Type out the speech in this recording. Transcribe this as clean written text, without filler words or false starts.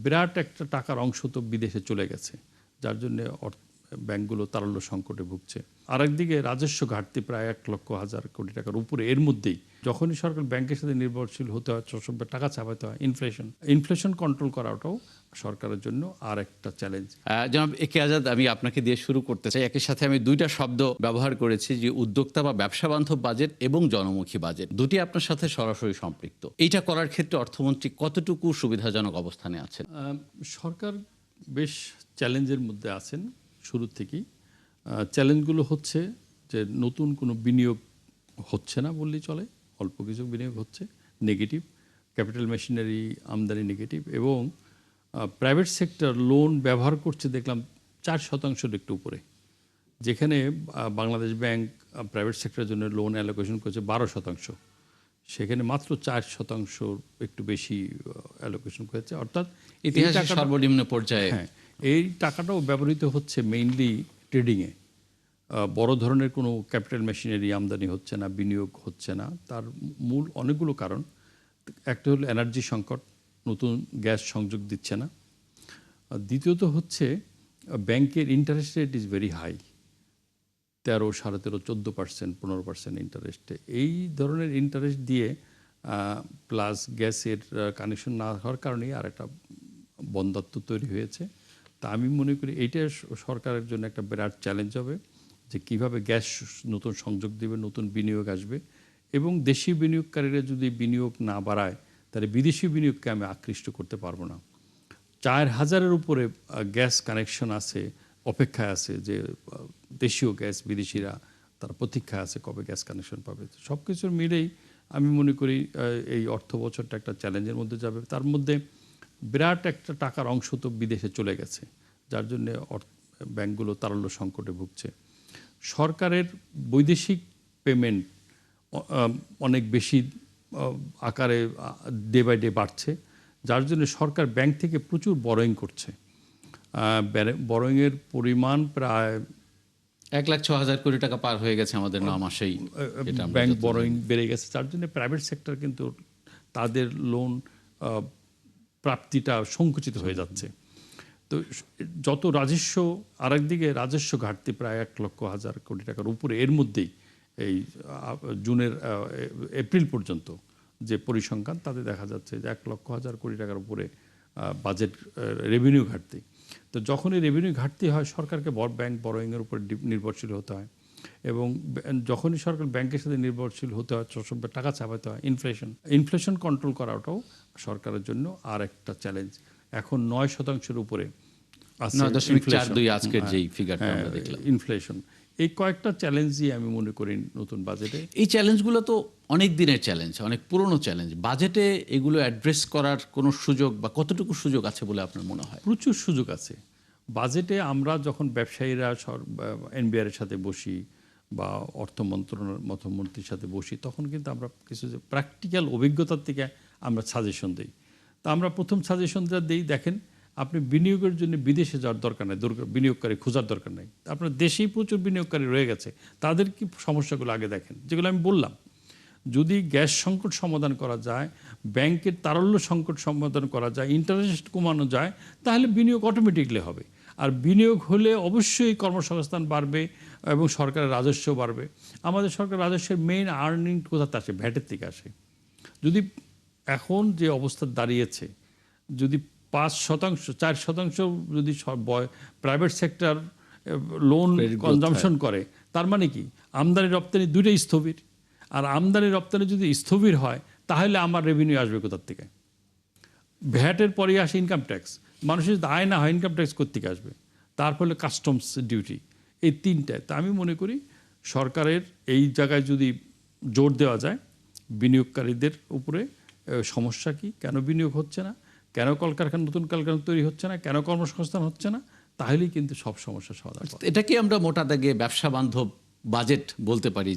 বিরাট একটা টাকার অংশ তো বিদেশে চলে গেছে, যার জন্য ব্যাংকগুলো তারল্য সংকটে ভুগছে। আরেকদিকে রাজস্ব ঘাটতি প্রায় 1,00,000 কোটি টাকার উপরে। এর মধ্যেই যখনই সরকার ব্যাংকের সাথে নির্ভরশীল হতে হয়, সব টাকা চাপাতে হয়, ইনফ্লেশন কন্ট্রোল করাটাও সরকারের জন্য আর একটা চ্যালেঞ্জ। জনাব একে আজাদ, আমি আপনাকে দিয়ে শুরু করতে চাই। একই সাথে আমি দুইটা শব্দ ব্যবহার করেছি, যে উদ্যোক্তা বা ব্যবসা বান্ধব বাজেট এবং জনমুখী বাজেট, দুটি আপনার সাথে সরাসরি সম্পৃক্ত। এইটা করার ক্ষেত্রে অর্থমন্ত্রী কতটুকু সুবিধাজনক অবস্থানে আছেন? সরকার বেশ চ্যালেঞ্জের মধ্যে আছেন শুরু থেকেই। চ্যালেঞ্জগুলো হচ্ছে যে নতুন কোনো বিনিয়োগ হচ্ছে না বললেই চলে, অল্প কিছু বিনিয়োগ হচ্ছে, নেগেটিভ ক্যাপিটাল মেশিনারি আমদানি নেগেটিভ, এবং প্রাইভেট সেক্টর লোন ব্যবহার করছে দেখলাম 4% একটু উপরে, যেখানে বাংলাদেশ ব্যাংক প্রাইভেট সেক্টরের জন্য লোন অ্যালোকেশন করছে 12%, সেখানে মাত্র 4% একটু বেশি অ্যালোকেশন করেছে। অর্থাৎ ইতিহাসের সর্বনিম্ন পর্যায়ে। হ্যাঁ, এই টাকাটাও ব্যবহৃত হচ্ছে মেইনলি ট্রেডিংয়ে। বড় ধরনের কোনো ক্যাপিটাল মেশিনারি আমদানি হচ্ছে না, বিনিয়োগ হচ্ছে না। তার মূল অনেকগুলো কারণ। একটা হলো এনার্জি সংকট, নতুন গ্যাস সংযোগ দিচ্ছে না। দ্বিতীয়ত হচ্ছে ব্যাংকের interest rate is very high, 13, 13.5%, 14%, 15% ইন্টারেস্টে। এই ধরনের ইন্টারেস্ট দিয়ে প্লাস গ্যাসের কানেকশন না হওয়ার কারণেই আর একটা বন্ধ্যাত্ব তৈরি হয়েছে। তা আমি মনে করি এইটা সরকারের জন্য একটা বিরাট চ্যালেঞ্জ হবে, যে কিভাবে গ্যাস নতুন সংযোগ দেবে, নতুন বিনিয়োগ আসবে, এবং দেশি বিনিয়োগকারীরা যদি বিনিয়োগ না বাড়ায় তাহলে বিদেশি বিনিয়োগকে আমি আকৃষ্ট করতে পারবো না। 4,000-এর উপরে গ্যাস কানেকশন আছে, অপেক্ষায় আছে, যে দেশীয় গ্যাস বিদেশিরা তারা প্রতীক্ষায় আছে কবে গ্যাস কানেকশন পাবে। সব কিছুর মিলেই আমি মনে করি এই অর্থ বছরটা একটা চ্যালেঞ্জের মধ্যে যাবে। তার মধ্যে বিরাট একটা টাকার অংশ তো বিদেশে চলে গেছে, যার জন্য ব্যাংকগুলো তারল্য সংকটে ভুগছে। সরকারের বৈদেশিক পেমেন্ট অনেক বেশি আকারে ডে বাই ডে বাড়ছে, যার জন্য সরকার ব্যাংক থেকে প্রচুর বরোয়িং করছে। বরোয়িংয়ের পরিমাণ প্রায় 1,06,000 কোটি টাকা পার হয়ে গেছে আমাদের 9 মাসেই। ব্যাংক বরোয়িং বেড়ে গেছে, যার জন্য প্রাইভেট সেক্টর কিন্তু তাদের লোন প্রাপ্তিটা সংকুচিত হয়ে যাচ্ছে। তো যত রাজস্ব, আরেকদিকে রাজস্ব ঘাটতি প্রায় 1,00,000 কোটি টাকার উপরে। এর মধ্যেই এই জুনের এপ্রিল পর্যন্ত যে পরিসংখ্যান, তাতে দেখা যাচ্ছে যে 1,00,000 কোটি টাকার উপরে বাজেট রেভিনিউ ঘাটতি। তো যখনই রেভিনিউ ঘাটতি হয়, সরকারকে ব্যাংক বরোয়িংয়ের উপর নির্ভরশীল হতে হয়, এবং যখনই সরকার ব্যাংকের সাথে নির্ভরশীল হতে হয়, সব টাকা চাপাতে হয়। ইনফ্লেশন কন্ট্রোল করাটাও সরকারের জন্য আর একটা চ্যালেঞ্জ। এখন 9%-এর উপরে আছে 9.42 আজকের যেই ফিগারটা আমরা দেখলাম ইনফ্লেশন। এই কয়েকটা চ্যালেঞ্জই আমি মনে করি নতুন বাজেটে। এই চ্যালেঞ্জগুলো তো অনেক দিনের চ্যালেঞ্জ, অনেক পুরনো চ্যালেঞ্জ। বাজেটে এগুলো অ্যাড্রেস করার কোনো সুযোগ বা কতটুকু সুযোগ আছে বলে আপনার মনে হয়? প্রচুর সুযোগ আছে বাজেটে। আমরা যখন ব্যবসায়ীরা এনবিআর এর সাথে বসি বা অর্থমন্ত্রীর সাথে বসি, তখন কিন্তু আমরা কিছু যে প্র্যাকটিক্যাল অভিজ্ঞতার থেকে আমরা সাজেশন দিই। তা আমরা প্রথম সাজেশনটা দিই, দেখেন আপনি বিনিয়োগের জন্য বিদেশে যাওয়ার দরকার নেই, বিনিয়োগকারী খোঁজার দরকার নেই। আপনার দেশেই প্রচুর বিনিয়োগকারী রয়ে গেছে, তাদের কি সমস্যাগুলো আগে দেখেন, যেগুলো আমি বললাম। যদি গ্যাস সংকট সমাধান করা যায়, ব্যাংকের তারল্য সংকট সমাধান করা যায়, ইন্টারেস্ট কমানো যায়, তাহলে বিনিয়োগ অটোমেটিকলি হবে। আর বিনিয়োগ হলে অবশ্যই কর্মসংস্থান বাড়বে এবং সরকারের রাজস্ব বাড়বে। আমাদের সরকার রাজস্বের মেইন আর্নিং কোথাতে আসে? ভ্যাটের থেকে আসে। যদি এখন যে অবস্থা দাঁড়িয়েছে, যদি 5%, 4% যদি প্রাইভেট সেক্টর লোন কনজামশন করে, তার মানে কি আমদানি রপ্তানি দুটোই স্থবির। আর আমদানি রপ্তানি যদি স্থবির হয়, তাহলে আমার রেভিনিউ আসবে কোথার থেকে? ভ্যাটের পরে আসে ইনকাম ট্যাক্স। মানুষের যদি আয় না হয়, ইনকাম ট্যাক্স কোত্থেকে আসবে? তার ফলে কাস্টমস ডিউটি, এই তিনটায়। তা আমি মনে করি সরকারের এই জায়গায় যদি জোর দেওয়া যায় বিনিয়োগকারীদের উপরে, সমস্যা কি, কেন বিনিয়োগ হচ্ছে না, কেন নতুন কলকারখানা তৈরি হচ্ছে না, কেন কর্মসংস্থান হচ্ছে না, তাহলেই কিন্তু সব সমস্যার সমাধান। এটা কি আমরা মোটা দাগে ব্যবসা বান্ধব বাজেট বলতে পারি?